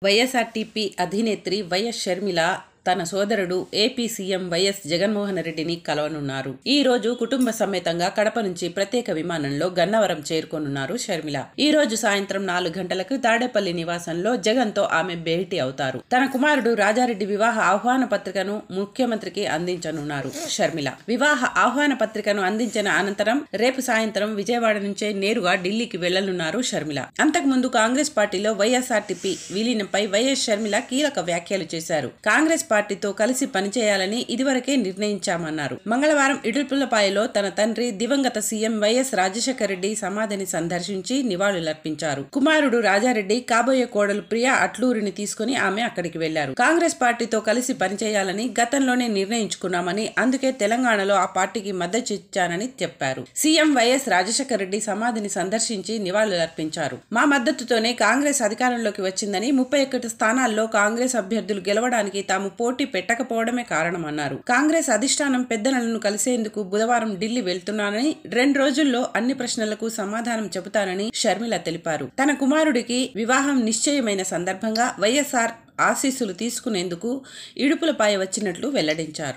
YSRTP అధినేత్రి YS Sharmila తన సోదరుడు AP CM YS Jaganmohan రెడ్డిని కలవనున్నారు. ఈ రోజు కుటుంబ సమేతంగా కడప నుంచి ప్రత్యేక విమానంలో గన్నవరం చేరుకోనున్నారు షర్మిల. ఈ రోజు సాయంత్రం 4 గంటలకు తాడేపల్లి నివాసంలో జగన్ తో ఆమె భేటీ అవుతారు. తన కుమారుడు రాజారెడ్డి వివాహ ఆహ్వాన పత్రికను ముఖ్యమంత్రికి అందించనున్నారు షర్మిల. వివాహ ఆహ్వాన పత్రికను అందించిన అనంతరం రేపు సాయంత్రం విజయవాడ నుంచే నేరుగా ఢిల్లీకి వెళ్లనున్నారు షర్మిల. అంతకుముందు కాంగ్రెస్ పార్టీలో వైఎస్ఆర్టీపీ విలీనంపై వైఎస్ షర్మిల కీలక వ్యాఖ్యలు చేశారు. కాంగ్రెస్ పార్టీతో కలిసి పనిచేయాలని ఇదివరకే నిర్ణయించామన్నారు. మంగళవారం ఇడుపులపాయలో తన తండ్రి దివంగత సీఎం వైఎస్ రాజశేఖర రెడ్డి సమాధిని సందర్శించి నివాళులర్పించారు. కుమారుడు రాజారెడ్డి, కాబోయే కోడలు ప్రియా అట్లూరిని తీసుకుని ఆమె అక్కడికి వెళ్లారు. కాంగ్రెస్ పార్టీతో కలిసి పనిచేయాలని గతంలోనే నిర్ణయించుకున్నామని, అందుకే తెలంగాణలో ఆ పార్టీకి మద్దతు ఇచ్చానని చెప్పారు. సీఎం వైఎస్ రాజశేఖర రెడ్డి సమాధిని సందర్శించి నివాళులర్పించారు. మా మద్దతుతోనే కాంగ్రెస్ అధికారంలోకి వచ్చిందని, 31 స్థానాల్లో కాంగ్రెస్ అభ్యర్థులు గెలవడానికి తాము పోటీ పెట్టకపోవడమే కారణమన్నారు. కాంగ్రెస్ అధిష్టానం పెద్దలను కలిసేందుకు బుధవారం ఢిల్లీ వెళ్తున్నానని, 2 రోజుల్లో అన్ని ప్రశ్నలకు సమాధానం చెబుతానని షర్మిల తెలిపారు. తన కుమారుడికి వివాహం నిశ్చయమైన సందర్భంగా వైఎస్ఆర్ ఆశీస్సులు తీసుకునేందుకు ఇడుపులపాయ వచ్చినట్లు వెల్లడించారు.